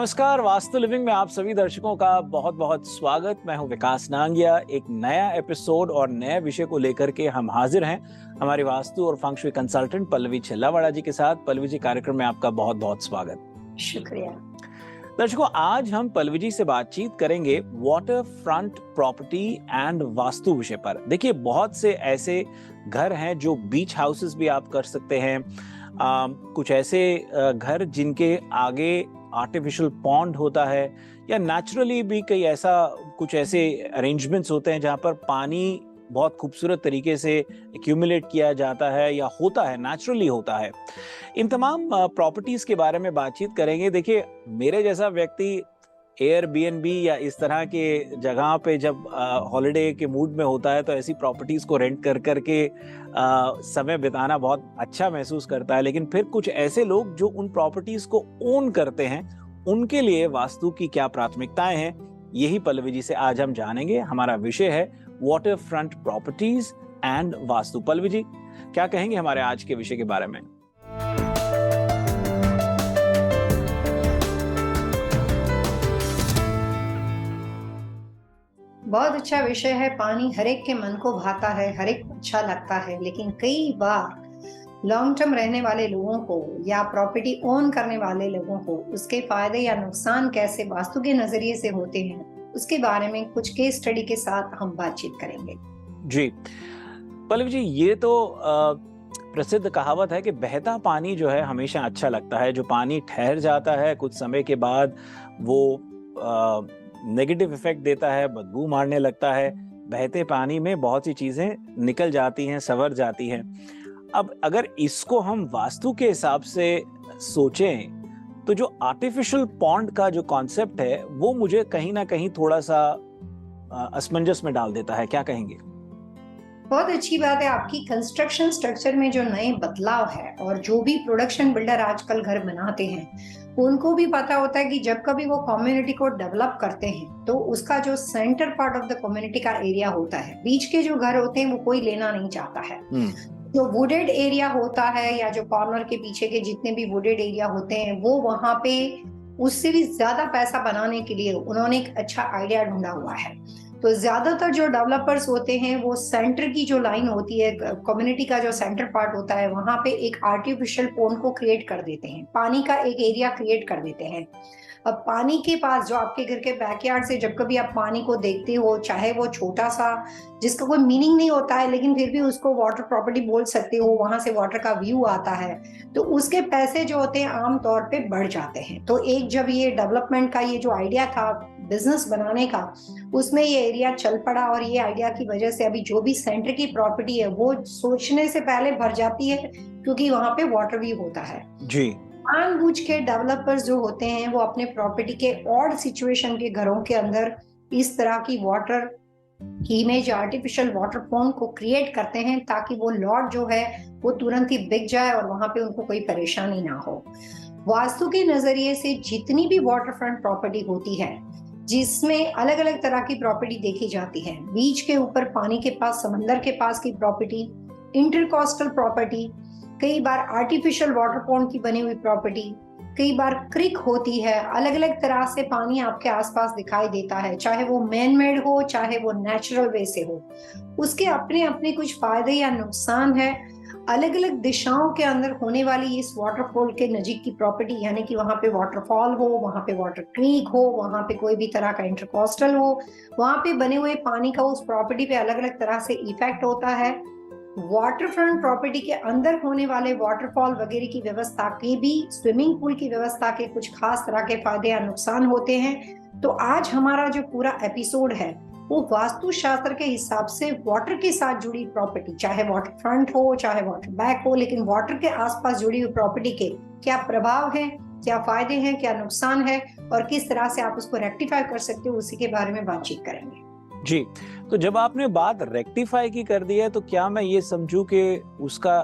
नमस्कार, वास्तु लिविंग में आप सभी दर्शकों का बहुत बहुत स्वागत। मैं हूं विकास नांगिया। एक नया एपिसोड और नए विषय को लेकर के हम हाजिर हैं हमारी वास्तु और फंग शुई कंसल्टेंट पल्लवी छिल्लावाड़ा जी के साथ। पल्लवी जी, कार्यक्रम में आपका बहुत बहुत स्वागत। शुक्रिया। दर्शकों, आज हम पल्लवी जी से बातचीत करेंगे water front property and vastu विषय पर। देखिए, बहुत से ऐसे घर हैं जो बीच हाउसेस भी आप कर सकते हैं। कुछ ऐसे घर जिनके आगे आर्टिफिशियल पॉन्ड होता है, या नेचुरली भी कई ऐसा कुछ ऐसे अरेंजमेंट्स होते हैं जहां पर पानी बहुत खूबसूरत तरीके से एक्यूमुलेट किया जाता है या होता है, नेचुरली होता है। इन तमाम प्रॉपर्टीज के बारे में बातचीत करेंगे। देखिए, मेरे जैसा व्यक्ति एयरबीएनबी या इस तरह के जगह पे जब हॉलिडे के मूड में होता है तो ऐसी प्रॉपर्टीज को रेंट कर करके समय बिताना बहुत अच्छा महसूस करता है। लेकिन फिर कुछ ऐसे लोग जो उन प्रॉपर्टीज को ओन करते हैं, उनके लिए वास्तु की क्या प्राथमिकताएं हैं, यही पल्लवी जी से आज हम जानेंगे। हमारा विषय है waterfront properties and vastu. Pallavi ji, क्या कहेंगे हमारे आज के विषय के बारे में? बहुत अच्छा विषय है। पानी हर एक के मन को भाता है, हर एक को अच्छा लगता है, लेकिन कई बार लॉन्ग टर्म रहने वाले लोगों को या प्रॉपर्टी ओन करने वाले लोगों को उसके फायदे या नुकसान कैसे वास्तु के नजरिए से होते हैं, उसके बारे में कुछ केस स्टडी के साथ हम बातचीत करेंगे। जी पल्लवी जी, ये तो प्रसिद्ध कहावत है कि बहता पानी जो है हमेशा अच्छा लगता है। जो पानी ठहर जाता है कुछ समय के बाद वो नेगेटिव इफेक्ट देता है, बदबू मारने लगता है। बहते पानी में बहुत सी चीजें निकल जाती हैं, संवर जाती हैं। अब अगर इसको हम वास्तु के हिसाब से सोचें तो जो आर्टिफिशियल पॉन्ड का जो कॉन्सेप्ट है वो मुझे कहीं ना कहीं थोड़ा सा असमंजस में डाल देता है। क्या कहेंगे? बहुत अच्छी बात है आपकी। कंस्ट्रक्शन स्ट्रक्चर में जो नए बदलाव है और जो भी प्रोडक्शन बिल्डर आजकल घर बनाते हैं उनको भी पता होता है कि जब कभी वो कम्युनिटी को डेवलप करते हैं तो उसका जो centre part of the community का एरिया होता है, बीच के जो घर होते हैं वो कोई लेना नहीं चाहता है। जो वुडेड एरिया होता है या जो कॉर्नर के पीछे के जितने भी वुडेड एरिया होते हैं वो वहां पे उससे भी ज्यादा पैसा बनाने के लिए उन्होंने एक अच्छा आइडिया ढूंढा हुआ है। तो ज्यादातर जो डेवलपर्स होते हैं वो सेंटर की जो लाइन होती है, कम्युनिटी का जो सेंटर पार्ट होता है, वहां पे एक आर्टिफिशियल पोंड को क्रिएट कर देते हैं, पानी का एक एरिया क्रिएट कर देते हैं। अब पानी के पास जो आपके घर के बैकयार्ड से जब कभी आप पानी को देखते हो, चाहे वो छोटा सा जिसका कोई मीनिंग नहीं होता है लेकिन फिर भी उसको वाटर प्रॉपर्टी बोल सकते हो, वहां से वाटर का व्यू आता है, तो उसके पैसे जो होते हैं आमतौर पे बढ़ जाते हैं। तो एक जब ये डेवलपमेंट का ये जो आइडिया था बिजनेस बनाने का, उसमें ये एरिया चल पड़ा और ये आइडिया की वजह से अभी जो भी सेंटर की प्रॉपर्टी है वो सोचने से पहले भर जाती है क्योंकि वहां पे वाटर व्यू होता है। जी, जानबूझ के डेवलपर्स जो होते हैं वो अपने प्रॉपर्टी के ऑड सिचुएशन के घरों के अंदर इस तरह की वाटर की इमेज, आर्टिफिशियल वाटर पॉन्ड को क्रिएट करते हैं ताकि वो लॉट जो है वो तुरंत ही बिक जाए और वहां पे उनको कोई परेशानी ना हो। वास्तु के नजरिए से जितनी भी वाटर फ्रंट प्रॉपर्टी होती है जिसमें अलग अलग तरह की प्रॉपर्टी देखी जाती है, बीच के ऊपर पानी के पास, समंदर के पास की प्रॉपर्टी, इंटरकोस्टल प्रॉपर्टी, कई बार आर्टिफिशियल वाटर पॉन्ड की बनी हुई प्रॉपर्टी, कई बार क्रिक होती है, अलग अलग तरह से पानी आपके आसपास दिखाई देता है, चाहे वो मैन मेड हो चाहे वो नेचुरल वे से हो। उसके अपने अपने कुछ फायदे या नुकसान है। अलग अलग दिशाओं के अंदर होने वाली इस वाटरफॉल के नजीक की प्रॉपर्टी, यानी कि वहां पे वाटरफॉल हो, वहां पे वाटर क्रीक हो, वहां पे कोई भी तरह का इंटरकोस्टल हो, वहां पे बने हुए पानी का उस प्रॉपर्टी पे अलग अलग तरह से इफेक्ट होता है। वाटर फ्रंट प्रॉपर्टी के अंदर होने वाले वाटरफॉल वगैरह की व्यवस्था के भी, स्विमिंग पूल की व्यवस्था के कुछ खास तरह के फायदे या नुकसान होते हैं। तो आज हमारा जो पूरा एपिसोड है वो वास्तु शास्त्र के हिसाब से वाटर के साथ जुड़ी प्रॉपर्टी, चाहे वाटर फ्रंट हो चाहे वाटर बैक हो, लेकिन वाटर के आसपास जुड़ी हुई प्रॉपर्टी के क्या प्रभाव है, क्या फायदे हैं, क्या नुकसान है और किस तरह से आप उसको रेक्टिफाई कर सकते हो, उसी के बारे में बातचीत करेंगे। जी। तो जब आपने बात रेक्टिफाई की कर दी है तो क्या मैं ये समझूं कि उसका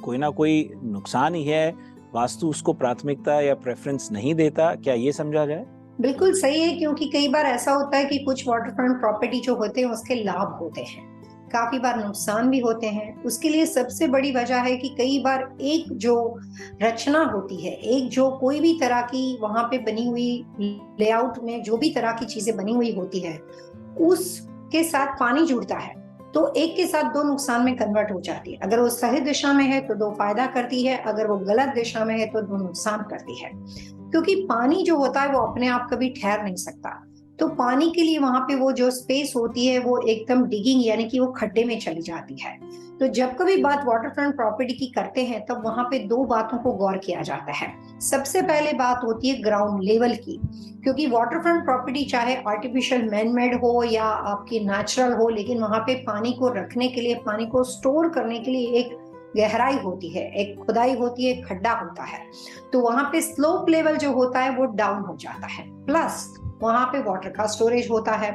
कोई ना कोई नुकसान ही है, वास्तु उसको प्राथमिकता या प्रेफरेंस नहीं देता? क्या ये समझा जाए? बिल्कुल सही है, क्योंकि कई बार ऐसा होता है कि कुछ वाटरफ्रंट प्रॉपर्टी जो होते हैं उसके लाभ होते हैं, काफी बार नुकसान भी होते हैं। उसके लिए सबसे बड़ी वजह है कि कई बार एक जो रचना होती है, एक जो कोई भी तरह की वहां पे बनी हुई लेआउट में जो भी तरह की चीजें बनी हुई होती है, उसके साथ पानी जुड़ता है, तो एक के साथ दो नुकसान में कन्वर्ट हो जाती है। अगर वो सही दिशा में है तो दो फायदा करती है, अगर वो गलत दिशा में है तो दो नुकसान करती है। क्योंकि पानी जो होता है वो अपने आप कभी ठहर नहीं सकता, तो पानी के लिए वहां पे वो जो स्पेस होती है वो एकदम डिगिंग यानी कि वो खड्डे में चली जाती है। तो जब कभी बात वाटरफ्रंट प्रॉपर्टी की करते हैं तब वहां पे दो बातों को गौर किया जाता है। सबसे पहले बात होती है ग्राउंड लेवल की, क्योंकि वाटरफ्रंट प्रॉपर्टी चाहे आर्टिफिशियल मैन मेड हो या आपकी नेचुरल हो, लेकिन वहां पे पानी को रखने के लिए, पानी को स्टोर करने के लिए एक गहराई होती है, एक खुदाई होती है, एक खड्डा होता है। तो वहां पे स्लोप लेवल जो होता है वो डाउन हो जाता है, प्लस वहां पे वाटर का स्टोरेज होता है।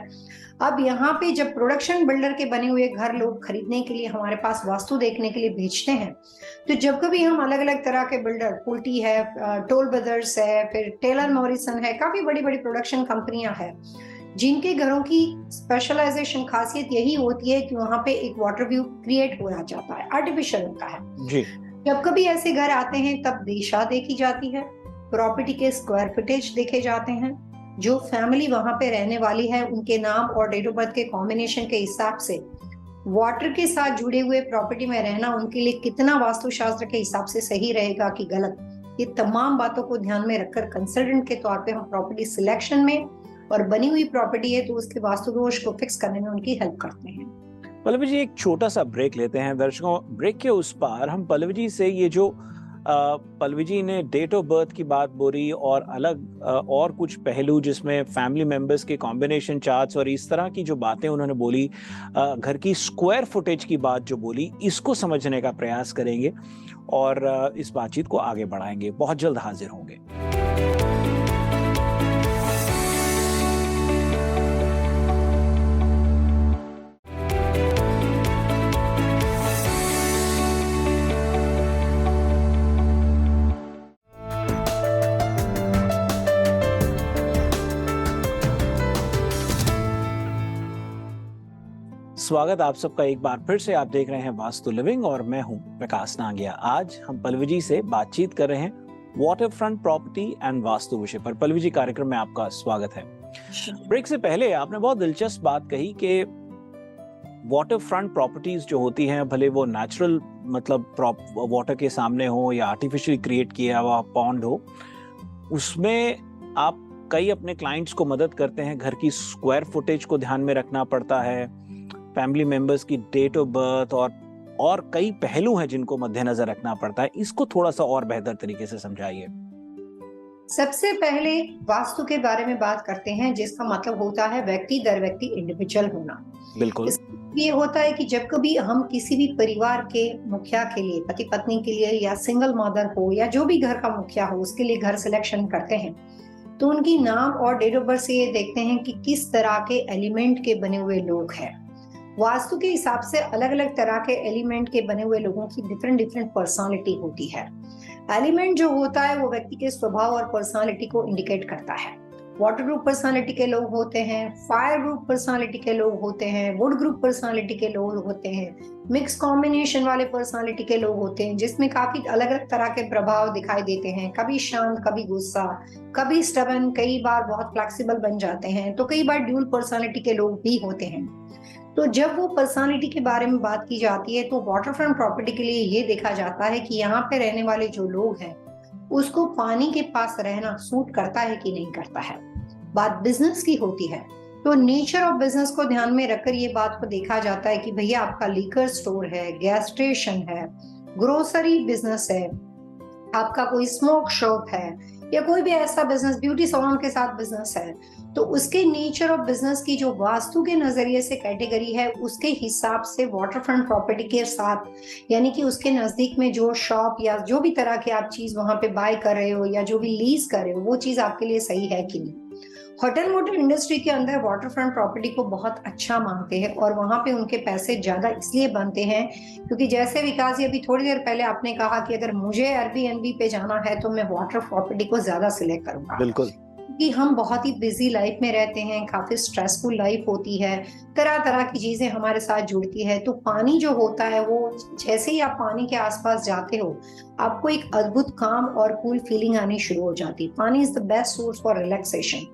अब यहाँ पे जब प्रोडक्शन बिल्डर के बने हुए घर लोग खरीदने के लिए हमारे पास वास्तु देखने के लिए भेजते हैं, तो जब कभी हम अलग अलग तरह के बिल्डर, पुल्टी है, टोल ब्रदर्स है, फिर टेलर मॉरिसन है, काफी बड़ी बड़ी प्रोडक्शन कंपनियां हैं जिनके घरों की स्पेशलाइजेशन खासियत यही होती है कि वहां पे एक वाटर व्यू क्रिएट हो जाता है, आर्टिफिशियल होता है जी। जब कभी ऐसे घर आते हैं तब दिशा देखी जाती है, प्रॉपर्टी के स्क्वायर फुटेज देखे जाते हैं, जो फैमिली वहां पे रहने वाली है उनके नाम और डेट ऑफ बर्थ के कॉम्बिनेशन के हिसाब से वाटर के साथ जुड़े हुए प्रॉपर्टी में रहना उनके लिए कितना वास्तुशास्त्र के हिसाब से सही रहेगा कि गलत, ये तमाम बातों को ध्यान में रखकर कंसल्टेंट के तौर पे हम प्रॉपर्टी सिलेक्शन में, और बनी हुई प्रॉपर्टी है तो उसके वास्तु दोष को फिक्स करने में उनकी हेल्प करते हैं। पल्लवी जी, एक छोटा सा ब्रेक लेते हैं। दर्शकों, ब्रेक के उस पार हम पल्लवी जी से ये जो पल्लवी जी ने डेट ऑफ बर्थ की बात बोली और अलग और कुछ पहलू जिसमें फैमिली मेंबर्स के कॉम्बिनेशन चार्ट्स और इस तरह की जो बातें उन्होंने बोली, घर की स्क्वायर फुटेज की बात जो बोली, इसको समझने का प्रयास करेंगे और इस बातचीत को आगे बढ़ाएंगे। बहुत जल्द हाजिर होंगे। स्वागत आप सबका एक बार फिर से। आप देख रहे हैं वास्तु लिविंग और मैं हूं प्रकाश नांगिया। आज हम पल्लवी जी से बातचीत कर रहे हैं water front property and vastu विषय पर। पल्लवी जी, कार्यक्रम में आपका स्वागत है। ब्रेक से पहले आपने बहुत दिलचस्प बात कही कि वाटर फ्रंट प्रॉपर्टीज जो होती हैं, भले वो नेचुरल मतलब वाटर के सामने हो या आर्टिफिशियल क्रिएट किया हुआ पॉन्ड हो, उसमें आप कई अपने क्लाइंट्स को मदद करते हैं। घर की स्क्वायर फुटेज को ध्यान में रखना पड़ता है, फैमिली मेंबर्स की डेट ऑफ बर्थ और कई पहलू हैं जिनको मद्देनजर रखना पड़ता है। इसको थोड़ा सा और बेहतर तरीके से समझाइए। सबसे पहले वास्तु के बारे में बात करते हैं, जिसका मतलब होता है व्यक्ति दर व्यक्ति इंडिविजुअल होना। बिल्कुल। ये होता है कि जब कभी हम किसी भी परिवार के मुखिया के लिए, पति पत्नी के लिए या सिंगल मदर हो या जो भी घर का मुखिया हो, उसके लिए घर सिलेक्शन करते हैं, तो उनकी नाम और डेट ऑफ बर्थ से ये देखते हैं कि किस तरह के एलिमेंट के बने हुए लोग हैं। वास्तु के हिसाब से अलग अलग तरह के एलिमेंट के बने हुए लोगों की डिफरेंट पर्सनालिटी होती है। एलिमेंट जो होता है वो व्यक्ति के स्वभाव और पर्सनालिटी को इंडिकेट करता है। वाटर ग्रुप पर्सनालिटी के लोग होते हैं, फायर ग्रुप पर्सनालिटी के लोग होते हैं, वुड ग्रुप पर्सनालिटी के लोग होते हैं, मिक्स कॉम्बिनेशन वाले पर्सनालिटी के लोग होते हैं, जिसमें काफी अलग अलग तरह के प्रभाव दिखाई देते हैं। कभी शांत, कभी गुस्सा, कभी स्टबन, कई बार बहुत फ्लेक्सिबल बन जाते हैं, तो कई बार ड्यूल पर्सनालिटी के लोग भी होते हैं। तो जब वो पर्सनालिटी के बारे में बात की जाती है तो वाटरफ्रंट प्रॉपर्टी के लिए ये देखा जाता है कि यहाँ पे रहने वाले जो लोग हैं उसको पानी के पास रहना सूट करता है कि नहीं करता है। बात बिजनेस की होती है तो नेचर ऑफ बिजनेस को ध्यान में रखकर ये बात को देखा जाता है कि भैया आपका लीकर स्टोर है, गैस स्टेशन है, ग्रोसरी बिजनेस है, आपका कोई स्मोक शॉप है या कोई भी ऐसा बिजनेस, ब्यूटी सैलून के साथ बिजनेस है, तो उसके नेचर ऑफ बिजनेस की जो वास्तु के नजरिए से कैटेगरी है उसके हिसाब से वाटरफ्रंट प्रॉपर्टी के साथ, यानी कि उसके नजदीक में जो शॉप या जो भी तरह की आप चीज वहां पे बाय कर रहे हो या जो भी लीज कर रहे हो वो चीज आपके लिए सही है कि नहीं। होटल मोटल इंडस्ट्री के अंदर वाटरफ्रंट प्रॉपर्टी को बहुत अच्छा मानते हैं और वहां पे उनके पैसे ज्यादा इसलिए बनते हैं क्योंकि जैसे विकास जी अभी थोड़ी देर पहले आपने कहा कि अगर मुझे एयरबीएनबी पे जाना है तो मैं वाटर प्रॉपर्टी को ज्यादा सिलेक्ट करूंगा। बिल्कुल। कि हम बहुत ही बिजी लाइफ में रहते हैं, काफी स्ट्रेसफुल लाइफ होती है, तरह तरह की चीजें हमारे साथ जुड़ती है, तो पानी जो होता है वो जैसे ही आप पानी के आसपास जाते हो आपको एक अद्भुत काम और कूल फीलिंग आनी शुरू हो जाती है। पानी is the best source for relaxation.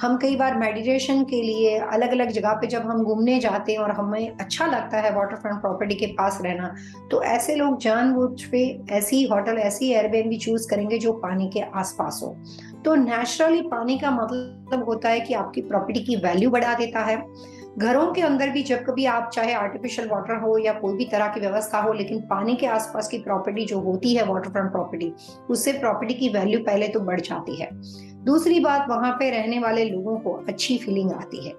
हम कई बार मेडिटेशन के लिए अलग अलग जगह पे जब हम घूमने जाते हैं और हमें अच्छा लगता है वाटर फ्रंट प्रॉपर्टी के पास रहना, तो ऐसे लोग जानबूझ पे ऐसी होटल, ऐसी एयरबीएनबी चूज करेंगे जो पानी के आसपास हो। तो नेचुरली पानी का मतलब होता है कि आपकी प्रॉपर्टी की वैल्यू बढ़ा देता है। घरों के अंदर भी जब कभी आप चाहे आर्टिफिशियल वाटर हो या कोई भी तरह की व्यवस्था हो, लेकिन पानी के आसपास की प्रॉपर्टी जो होती है वाटर फ्रंट प्रॉपर्टी, उससे प्रॉपर्टी की वैल्यू पहले तो बढ़ जाती है। दूसरी बात, वहां पे रहने वाले लोगों को अच्छी फीलिंग आती है।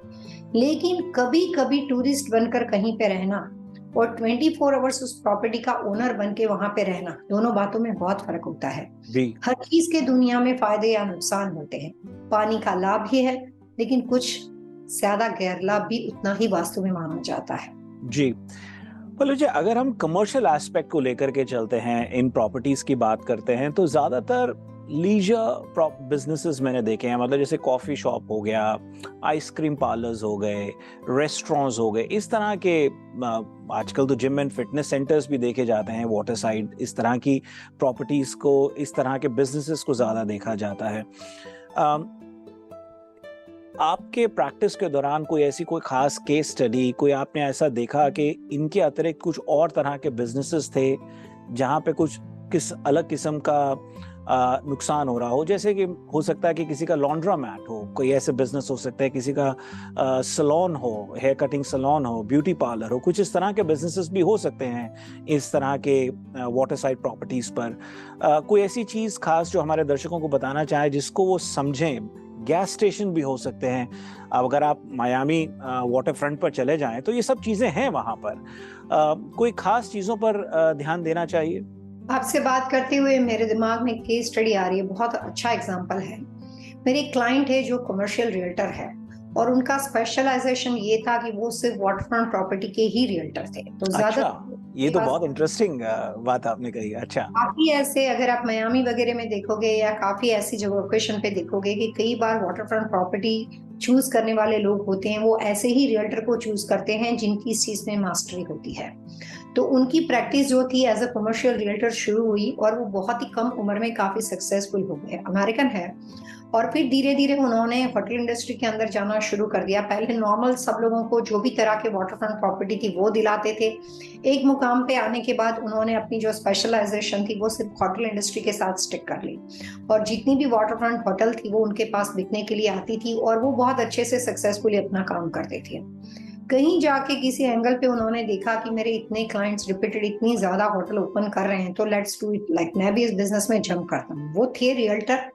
लेकिन कभी कभी टूरिस्ट बनकर कहीं पे रहना और 24 आवर्स उस प्रॉपर्टी का ओनर बन के वहां पे रहना, दोनों बातों में बहुत फर्क होता है। जी हर चीज के दुनिया में फायदे या नुकसान होते हैं। पानी का लाभ ही है, लेकिन कुछ ज्यादा गैर लाभ भी उतना ही वास्तु में माना जाता है। जी। पल्लू जी, अगर हम कमर्शियल एस्पेक्ट को लेकर के चलते हैं, इन प्रॉपर्टीज की बात करते हैं, तो ज्यादातर लीजर बिजनेसेस मैंने देखे हैं, मतलब जैसे कॉफी शॉप हो गया, आइसक्रीम पार्लर्स हो गए, रेस्टोरेंट्स हो गए, इस तरह के आजकल तो जिम एंड फिटनेस सेंटर्स भी देखे जाते हैं वाटर साइड। इस तरह की प्रॉपर्टीज को, इस तरह के बिजनेसेस को ज्यादा देखा जाता है। आपके प्रैक्टिस के दौरान कोई ऐसी कोई खास केस स्टडी, कोई आपने ऐसा देखा कि इनके अतिरिक्त कुछ और तरह के बिजनेसेस थे जहां पे कुछ किस अलग किस्म का नुकसान हो रहा हो? जैसे कि हो सकता है कि किसी का लॉन्ड्रा मैट हो, कोई ऐसे बिजनेस हो सकता है, किसी का सलोन हो, हेयर कटिंग सलोन हो, ब्यूटी पार्लर हो, कुछ इस तरह के बिजनेसेस भी हो सकते हैं इस तरह के वाटर साइड प्रॉपर्टीज पर। कोई ऐसी चीज खास जो हमारे दर्शकों को बताना चाहे जिसको वो समझें? गैस स्टेशन भी हो सकते हैं। अब अगर आप मायामी वाटर फ्रंट पर चले जाएं तो ये सब चीजें हैं वहां पर। कोई खास चीजों पर ध्यान देना चाहिए? आपसे बात करते हुए मेरे दिमाग में केस स्टडी आ रही है, बहुत अच्छा एग्जांपल है। मेरे क्लाइंट है जो कमर्शियल रियल्टर है, और उनका स्पेशलाइजेशन ये था कि वो सिर्फ वाटर फ्रंट प्रॉपर्टी के ही रियल्टर थे। तो ज्यादा अच्छा, ये तो बहुत इंटरेस्टिंग बात आपने कही। अच्छा। काफी ऐसे, अगर आप मयामी वगैरह में देखोगे या काफी ऐसी जगह लोकेशन पे देखोगे कि कई बार वाटर फ्रंट प्रॉपर्टी चूज करने वाले लोग होते हैं, वो ऐसे ही रियल्टर को चूज करते हैं जिनकी इस चीज में मास्टरी होती है। तो उनकी प्रैक्टिस जो थी एज अ कमर्शियल रियल्टर शुरू हुई, और वो बहुत ही कम उम्र में काफी सक्सेसफुल हो गए। अमेरिकन है, और फिर धीरे धीरे उन्होंने होटल इंडस्ट्री के अंदर जाना शुरू कर दिया। पहले नॉर्मल सब लोगों को जो भी तरह के वाटर फ्रंट प्रॉपर्टी थी वो दिलाते थे। एक मुकाम पे आने के बाद उन्होंने अपनी जो स्पेशलाइजेशन थी वो सिर्फ होटल इंडस्ट्री के साथ स्टिक कर ली, और जितनी भी वाटर फ्रंट होटल थी वो उनके पास बिकने के लिए आती थी, और वो बहुत अच्छे से सक्सेसफुली अपना काम करते थे। कहीं जाके किसी एंगल पे उन्होंने देखा कि मेरे इतने क्लाइंट्स रिपीटेड इतनी ज्यादा होटल ओपन कर रहे हैं, तो लेट्स डू इट, लाइक मैं भी इस बिजनेस में जंप करता हूँ। वो थे रियल्टर,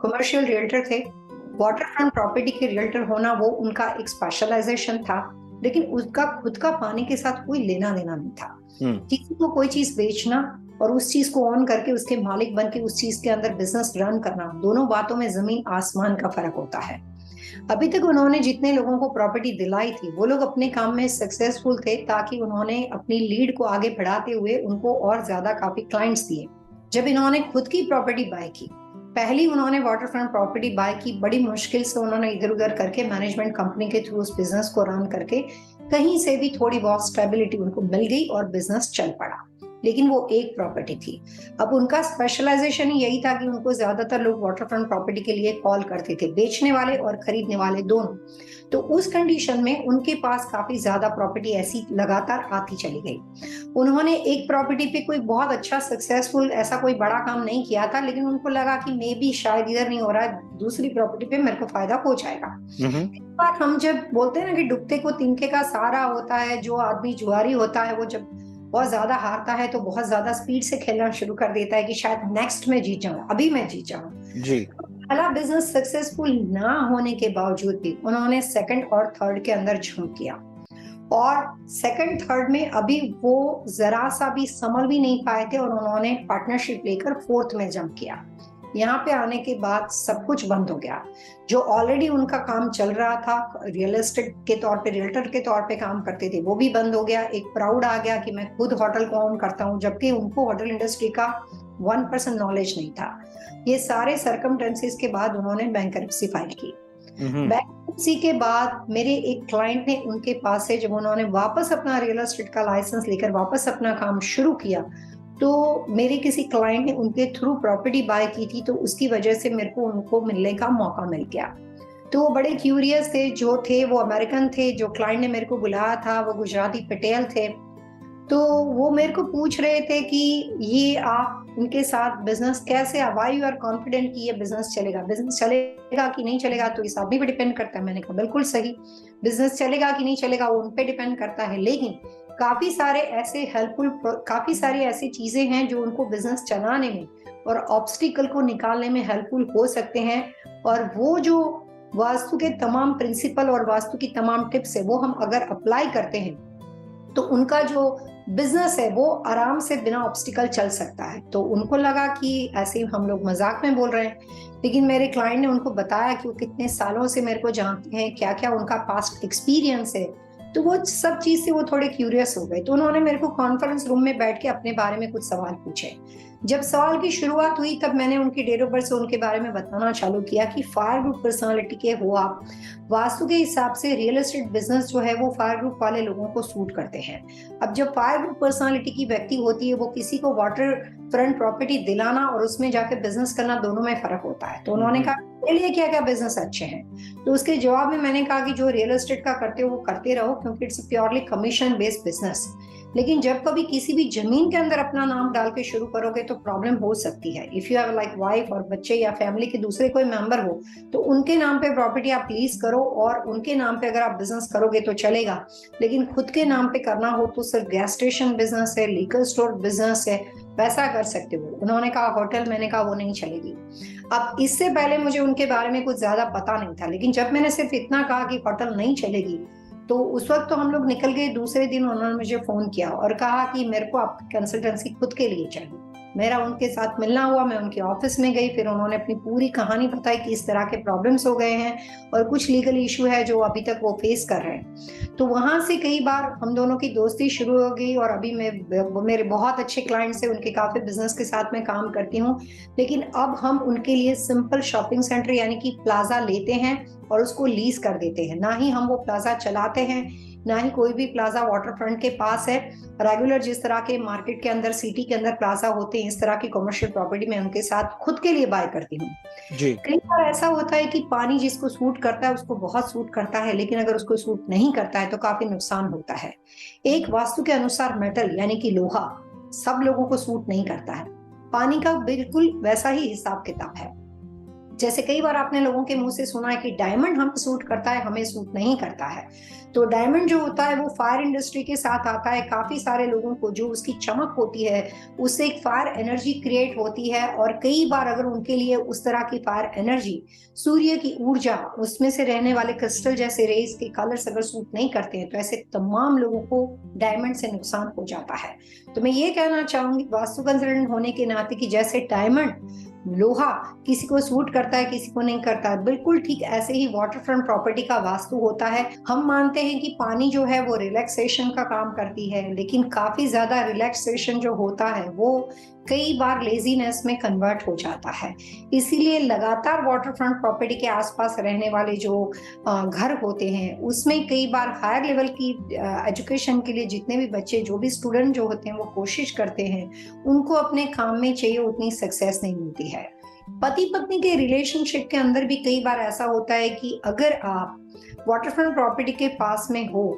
कमर्शियल रियल्टर थे। वाटर फ्रंट प्रॉपर्टी के रियल्टर होना वो उनका एक स्पेशलाइजेशन था, लेकिन उसका खुद का पानी के साथ कोई लेना देना नहीं था। किसी को कोई चीज बेचना और उस चीज को ऑन करके उसके मालिक बन के उस चीज के अंदर बिजनेस रन करना, दोनों बातों में जमीन आसमान का फर्क होता है। अभी तक उन्होंने जितने लोगों को प्रॉपर्टी दिलाई थी वो लोग अपने काम में सक्सेसफुल थे, ताकि उन्होंने अपनी लीड को आगे बढ़ाते हुए उनको और ज्यादा काफी क्लाइंट्स दिए। जब इन्होंने खुद की प्रॉपर्टी बाय की, पहली उन्होंने वाटर फ्रंट प्रॉपर्टी बाय की, बड़ी मुश्किल से उन्होंने इधर उधर करके मैनेजमेंट कंपनी के थ्रू उस बिजनेस को रन करके कहीं से भी थोड़ी बहुत स्टेबिलिटी उनको मिल गई और बिजनेस चल पड़ा। लेकिन वो एक प्रॉपर्टी थी। अब उनका स्पेशलाइजेशन ही यही था कि उनको ज्यादातर लोग वाटर फ्रंट प्रॉपर्टी के लिए कॉल करते थे, बेचने वाले और खरीदने वाले दोनों। तो उस कंडीशन में उनके पास काफी ज्यादा प्रॉपर्टी ऐसी लगातार आती चली गई। उन्होंने एक प्रॉपर्टी पे कोई बहुत अच्छा सक्सेसफुल ऐसा कोई बड़ा काम नहीं किया था, लेकिन उनको लगा कि मे बी शायद इधर नहीं हो रहा है, दूसरी प्रॉपर्टी पे मेरे को फायदा हो जाएगा। बार हम जब बोलते हैं ना कि डूबते को तिनके का सहारा होता है, जो आदमी जुआरी होता है वो जब बहुत ज्यादा हारता है तो बहुत ज्यादा स्पीड से खेलना शुरू कर देता है कि शायद नेक्स्ट में जीत जाऊं, अभी मैं जीत जाऊं जी। पहला बिजनेस सक्सेसफुल ना होने के बावजूद भी उन्होंने सेकंड और थर्ड के अंदर झोंक किया, और सेकंड थर्ड में अभी वो जरा सा भी संभल भी नहीं पाए थे, और उन्होंने पार्टनरशिप लेकर फोर्थ में जंप किया। यहाँ पे आने के बाद सब कुछ बंद हो गया। जो ऑलरेडी उनका काम चल रहा था, रियल एस्टेट के तौर पे, रियल्टर के तौर पे काम करते थे, वो भी बंद हो गया। एक प्राउड आ गया कि मैं खुद होटल को ऑन करता हूँ, जबकि उनको होटल इंडस्ट्री का 1% नॉलेज नहीं था। ये सारे सर्कमस्टेंसेस के बाद उन्होंने बैंकरप्सी फाइल की। बैंकरप्सी के बाद मेरे एक क्लाइंट ने उनके पास से, जब उन्होंने वापस अपना रियल एस्टेट का लाइसेंस लेकर वापस अपना काम शुरू किया, तो मेरे किसी क्लाइंट ने उनके थ्रू प्रॉपर्टी बाय की थी, तो उसकी वजह से मेरे को उनको मिलने का मौका मिल गया। तो वो बड़े क्यूरियस थे, जो थे वो अमेरिकन थे, जो क्लाइंट ने मेरे को बुलाया था वो गुजराती पटेल थे। तो वो मेरे को पूछ रहे थे कि ये आप उनके साथ बिजनेस कैसे, वाई यू आर कॉन्फिडेंट कि ये बिजनेस चलेगा कि नहीं चलेगा, तो इस आदमी पे डिपेंड करता है। मैंने कहा बिल्कुल सही, बिजनेस चलेगा कि नहीं चलेगा वो उन पे डिपेंड करता है, लेकिन काफी सारे ऐसी चीजें हैं जो उनको बिजनेस चलाने में और ऑब्स्टिकल को निकालने में हेल्पफुल हो सकते हैं। और वो जो वास्तु के तमाम प्रिंसिपल और वास्तु की तमाम टिप्स है वो हम अगर अप्लाई करते हैं तो उनका जो बिजनेस है वो आराम से बिना ऑब्स्टिकल चल सकता है। तो उनको लगा कि ऐसे ही हम लोग मजाक में बोल रहे हैं, लेकिन मेरे क्लाइंट ने उनको बताया कि वो कितने सालों से मेरे को जानते हैं, क्या क्या उनका पास्ट एक्सपीरियंस है। तो वो सब चीज से वो थोड़े क्यूरियस हो गए। तो उन्होंने मेरे को कॉन्फ्रेंस रूम में बैठ के अपने बारे में कुछ सवाल पूछे। जब सवाल की शुरुआत हुई तब मैंने उनकी डेट ऑफ बर्थ से उनके बारे में बताना चालू किया कि फायर ग्रुप पर्सनालिटी के हो आप। वास्तु के हिसाब से रियल एस्टेट बिजनेस जो है वो फायर ग्रुप वाले लोगों को सूट करते हैं। अब जब फायर ग्रुप पर्सनालिटी की व्यक्ति होती है, वो किसी को वाटर फ्रंट प्रॉपर्टी दिलाना और उसमें जाके बिजनेस करना, दोनों में फर्क होता है। तो उन्होंने कहा मेरे लिए क्या क्या बिजनेस अच्छे हैं। तो उसके जवाब में मैंने कहा कि जो रियल एस्टेट का करते हो वो करते रहो, क्योंकि it's purely commission based business. लेकिन जब कभी किसी भी जमीन के अंदर अपना नाम डाल के शुरू करोगे तो प्रॉब्लम हो सकती है। If you have like wife और बच्चे या फैमिली के दूसरे कोई मेंबर हो, तो उनके नाम पे प्रॉपर्टी आप लीज करो और उनके नाम पे अगर आप बिजनेस करोगे तो चलेगा। लेकिन खुद के नाम पे करना हो तो सिर्फ गैस स्टेशन बिजनेस है, लिकर स्टोर बिजनेस है, वैसा कर सकते हो। उन्होंने कहा होटल, मैंने कहा वो नहीं चलेगी। अब इससे पहले मुझे उनके बारे में कुछ ज्यादा पता नहीं था, लेकिन जब मैंने सिर्फ इतना कहा कि होटल नहीं चलेगी, तो उस वक्त तो हम लोग निकल गए। दूसरे दिन उन्होंने मुझे फोन किया और कहा कि मेरे को आपकी कंसल्टेंसी खुद के लिए चाहिए। मेरा उनके साथ मिलना हुआ, मैं उनके ऑफिस में गई, फिर उन्होंने अपनी पूरी कहानी बताई कि इस तरह के प्रॉब्लम्स हो गए हैं और कुछ लीगल इशू है जो अभी तक वो फेस कर रहे हैं। तो वहां से कई बार हम दोनों की दोस्ती शुरू हो गई और अभी मेरे बहुत अच्छे क्लाइंट्स हैं, उनके काफी बिजनेस के साथ मैं काम करती हूँ। लेकिन अब हम उनके लिए सिंपल शॉपिंग सेंटर यानी कि प्लाजा लेते हैं और उसको लीज कर देते हैं। ना ही हम वो प्लाजा चलाते हैं, ना ही कोई भी प्लाजा वाटर फ्रंट के पास है। रेगुलर जिस तरह के मार्केट के अंदर, सिटी के अंदर प्लाजा होते हैं, इस तरह की कमर्शियल प्रॉपर्टी मैं उनके साथ खुद के लिए बाय करती हूँ। कई बार ऐसा होता है कि पानी जिसको सूट करता है उसको बहुत सूट करता है, लेकिन अगर उसको सूट नहीं करता है तो काफी नुकसान होता है। एक वास्तु के अनुसार मेटल यानी कि लोहा सब लोगों को सूट नहीं करता है। पानी का बिल्कुल वैसा ही हिसाब किताब है। जैसे कई बार आपने लोगों के मुंह से सुना है कि डायमंड हमें सूट करता है, हमें सूट नहीं करता है। तो डायमंड जो होता है वो फायर इंडस्ट्री के साथ आता है। काफी सारे लोगों को जो उसकी चमक होती है उससे एक फायर एनर्जी क्रिएट होती है, और कई बार अगर उनके लिए उस तरह की फायर एनर्जी, सूर्य की ऊर्जा, उसमें से रहने वाले क्रिस्टल जैसे रेस के कलर्स अगर सूट नहीं करते हैं, तो ऐसे तमाम लोगों को डायमंड से नुकसान हो जाता है। तो मैं ये कहना चाहूंगी वास्तु कंसल्टेंट होने के नाते कि जैसे डायमंड, लोहा किसी को सूट करता है, किसी को नहीं करता है, बिल्कुल ठीक ऐसे ही वाटर फ्रंट प्रॉपर्टी का वास्तु होता है। हम मानते हैं कि पानी जो है वो रिलैक्सेशन का काम करती है, लेकिन काफी ज्यादा रिलैक्सेशन जो होता है वो कई बार लेजीनेस में कन्वर्ट हो जाता है। इसीलिए लगातार वाटर फ्रंट प्रॉपर्टी के आसपास रहने वाले जो घर होते हैं उसमें कई बार हायर लेवल की एजुकेशन के लिए जितने भी बच्चे, जो भी स्टूडेंट जो होते हैं वो कोशिश करते हैं, उनको अपने काम में चाहिए उतनी सक्सेस नहीं मिलती है। पति पत्नी के रिलेशनशिप के अंदर भी कई बार ऐसा होता है कि अगर आप वाटरफ्रंट प्रॉपर्टी के पास में हो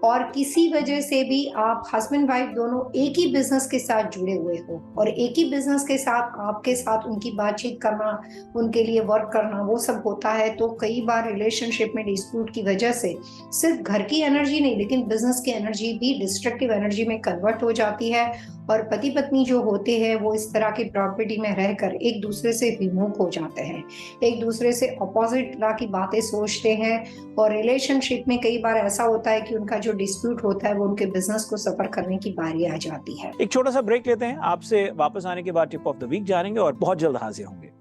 और किसी वजह से भी आप हस्बैंड वाइफ दोनों एक ही बिजनेस के साथ जुड़े हुए हो और एक ही बिजनेस के साथ आपके साथ उनकी बातचीत करना, उनके लिए वर्क करना, वो सब होता है, तो कई बार रिलेशनशिप में डिस्प्यूट की वजह से सिर्फ घर की एनर्जी नहीं लेकिन बिजनेस की एनर्जी भी डिस्ट्रक्टिव एनर्जी में कन्वर्ट हो जाती है और पति पत्नी जो होते हैं वो इस तरह की प्रॉपर्टी में रहकर एक दूसरे से विमुख हो जाते हैं, एक दूसरे से अपोजिट तरह की बातें सोचते हैं और रिलेशनशिप में कई बार ऐसा होता है कि उनका जो डिस्प्यूट होता है वो उनके बिजनेस को सफर करने की बारी आ जाती है। एक छोटा सा ब्रेक लेते हैं, आपसे वापस आने के बाद टिप ऑफ द वीक जानेंगे और बहुत जल्द हाजिर होंगे।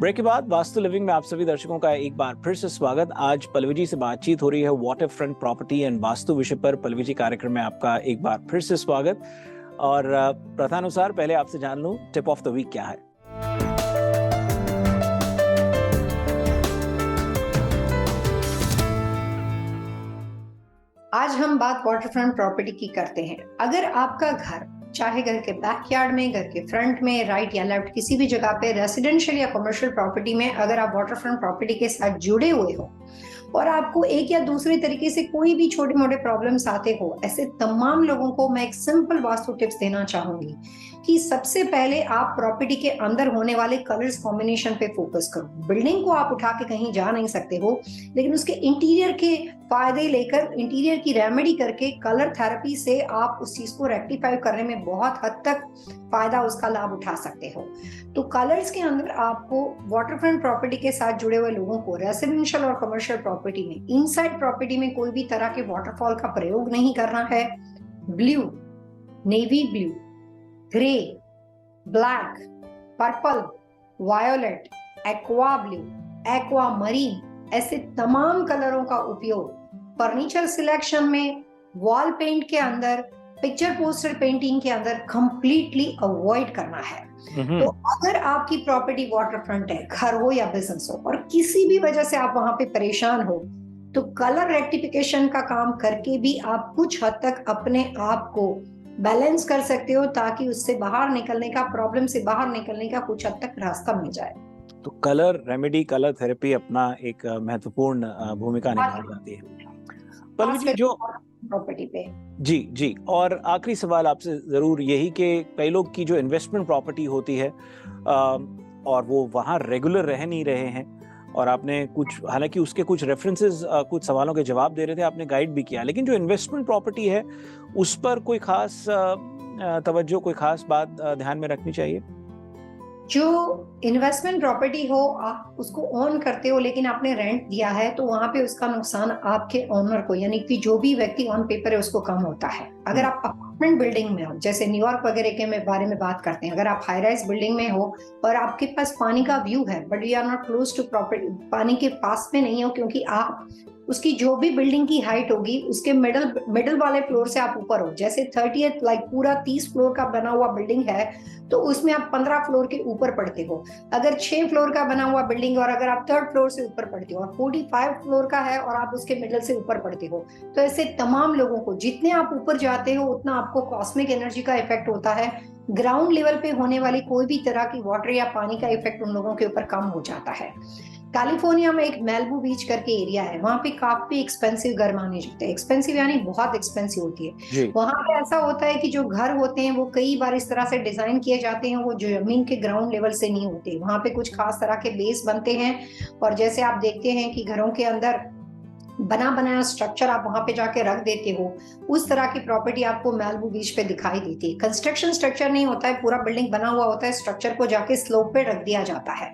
ब्रेक के बाद वास्तु लिविंग में आप सभी दर्शकों का एक बार फिर से स्वागत। आज पल्लवी जी से बातचीत हो रही है water front property and vastu विषय पर। पल्लवी जी, कार्यक्रम में आपका एक बार फिर से स्वागत। और प्रथानुसार पहले आपसे जान लूं, टिप ऑफ द वीक क्या है? आज हम बात वाटरफ्रंट प्रॉपर्टी की करते हैं। अगर आपका घर, चाहे घर के बैकयार्ड में, घर के फ्रंट में, राइट या लेफ्ट, किसी भी जगह पे रेसिडेंशियल या कमर्शियल प्रॉपर्टी में अगर आप वाटरफ्रंट प्रॉपर्टी के साथ जुड़े हुए हो और आपको एक या दूसरे तरीके से कोई भी छोटे मोटे प्रॉब्लम्स आते हो, ऐसे तमाम लोगों को मैं एक सिंपल वास्तु टिप्स देना चाहूंगी कि सबसे पहले आप प्रॉपर्टी के अंदर होने वाले कलर्स कॉम्बिनेशन पे फोकस करो। बिल्डिंग को आप उठा के कहीं जा नहीं सकते हो, लेकिन उसके इंटीरियर के फायदे लेकर, इंटीरियर की रेमेडी करके, कलर थेरेपी से आप उस चीज को रेक्टिफाई करने में बहुत हद तक फायदा, उसका लाभ उठा सकते हो। तो कलर्स के अंदर आपको वाटरफ्रंट प्रॉपर्टी के साथ जुड़े हुए लोगों को रेसिडेंशियल और कमर्शियल प्रॉपर्टी में, इनसाइड प्रॉपर्टी में कोई भी तरह के वाटरफॉल का प्रयोग नहीं करना है। Blue, navy blue, grey, black, purple, violet, aqua blue, aqua marine, ऐसे तमाम कलरों का उपयोग फर्नीचर सिलेक्शन में, वॉल पेंट के अंदर, पिक्चर पोस्टर पेंटिंग के अंदर कंप्लीटली अवॉइड करना है। तो अगर आपकी प्रॉपर्टी वाटरफ्रंट है, घर हो या बिजनेस हो, और किसी भी वजह से आप वहां पे परेशान हो, तो कलर रेक्टिफिकेशन का काम करके भी आप कुछ हद तक अपने आप को बैलेंस कर सकते हो, ताकि उससे बाहर निकलने का, प्रॉब्लम से बाहर निकलने का कुछ हद तक रास्ता मिल जाए। तो कलर रेमेडी, कलर थेरेपी अपना एक महत्वपूर्ण भूमिका निभा जाती है। पल्लवी जी, जो प्रॉपर्टी पे जी, और आखिरी सवाल आपसे जरूर यही कि कई लोग की जो इन्वेस्टमेंट प्रॉपर्टी होती है और वो वहाँ रेगुलर रह नहीं रहे हैं, और आपने कुछ, हालांकि उसके कुछ रेफरेंसेस, कुछ सवालों के जवाब दे रहे थे, आपने गाइड भी किया, लेकिन जो इन्वेस्टमेंट प्रॉपर्टी है उस पर कोई खास तवज्जो, कोई खास बात ध्यान में रखनी चाहिए? जो इन्वेस्टमेंट प्रॉपर्टी हो, आप उसको ओन करते हो लेकिन आपने रेंट दिया है, तो वहां पे उसका नुकसान आपके ओनर को, यानी कि जो भी व्यक्ति ऑन पेपर है उसको कम होता है। अगर आप अपार्टमेंट बिल्डिंग में हो, जैसे न्यूयॉर्क वगैरह के बारे में बात करते हैं, अगर आप हाई राइज बिल्डिंग में हो और आपके पास पानी का व्यू है, but you are not close to property, पानी के पास में नहीं हो, क्योंकि आप उसकी जो भी बिल्डिंग की हाइट होगी उसके मिडल वाले फ्लोर से आप ऊपर हो, जैसे 30th, लाइक पूरा 30 फ्लोर का बना हुआ बिल्डिंग है, तो उसमें आप 15 फ्लोर के ऊपर पड़ते हो। अगर 6 फ्लोर का बना हुआ बिल्डिंग और अगर आप 3rd फ्लोर से ऊपर पड़ते हो, और 45 फ्लोर का है और आप उसके मिडल से ऊपर पड़ते हो, तो ऐसे तमाम लोगों को, जितने आप ऊपर जाते हो उतना आपको कॉस्मिक एनर्जी का इफेक्ट होता है। ग्राउंड लेवल पे होने वाली कोई भी तरह की वाटर या पानी का इफेक्ट उन लोगों के ऊपर कम हो जाता है। कैलिफोर्निया में एक मैलिबू बीच करके एरिया है, वहां पे काफी एक्सपेंसिव घर माने जाते हैं। एक्सपेंसिव यानी बहुत एक्सपेंसिव होती है। वहां पे ऐसा होता है कि जो घर होते हैं वो कई बार इस तरह से डिजाइन किए जाते हैं, वो जमीन के ग्राउंड लेवल से नहीं होते। वहां पे कुछ खास तरह के बेस बनते हैं, और जैसे आप देखते हैं कि घरों के अंदर बना बनाया स्ट्रक्चर आप वहां पे जाके रख देते हो, उस तरह की प्रॉपर्टी आपको मैलिबू बीच पे दिखाई देती है। कंस्ट्रक्शन स्ट्रक्चर नहीं होता है, पूरा बिल्डिंग बना हुआ होता है, स्ट्रक्चर को जाके स्लोप पे रख दिया जाता है।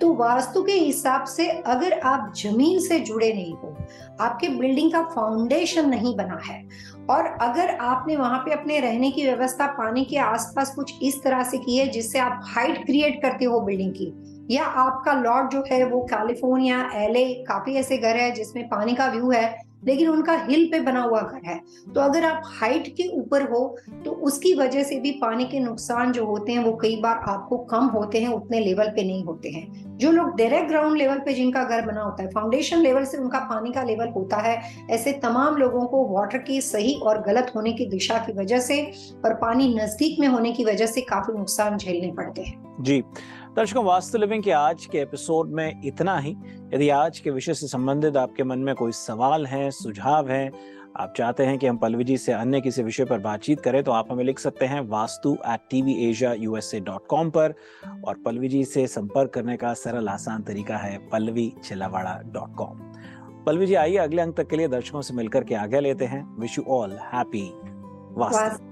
तो वास्तु के हिसाब से अगर आप जमीन से जुड़े नहीं हो, आपके बिल्डिंग का फाउंडेशन नहीं बना है, और अगर आपने वहां पे अपने रहने की व्यवस्था पानी के आसपास कुछ इस तरह से की है जिससे आप हाइट क्रिएट करते हो बिल्डिंग की, या आपका लॉट जो है वो कैलिफोर्निया, एलए, काफी ऐसे घर है जिसमें पानी का व्यू है लेकिन उनका हिल पे बना हुआ घर है, तो अगर आप हाइट के ऊपर हो तो उसकी वजह से भी पानी के नुकसान जो होते हैं वो कई बार आपको कम होते हैं, उतने लेवल पे नहीं होते हैं। जो लोग डायरेक्ट ग्राउंड लेवल पे जिनका घर बना होता है, फाउंडेशन लेवल से उनका पानी का लेवल होता है, ऐसे तमाम लोगों को वाटर की सही और गलत होने की दिशा की वजह से और पानी नजदीक में होने की वजह से काफी नुकसान झेलने पड़ते हैं। जी दर्शकों, वास्तु लिविंग के आज के एपिसोड में इतना ही। यदि आज के विषय से संबंधित आपके मन में कोई सवाल है, सुझाव है, आप चाहते हैं कि हम पल्लवी जी से अन्य किसी विषय पर बातचीत करें, तो आप हमें लिख सकते हैं vastu@tvasiausa.com पर। और पल्लवी जी से संपर्क करने का सरल आसान तरीका है pallavichilawada.com। पल्लवी जी, आइए अगले अंक तक के लिए दर्शकों से मिलकर के आज्ञा लेते हैं। Wish you all happy vastu.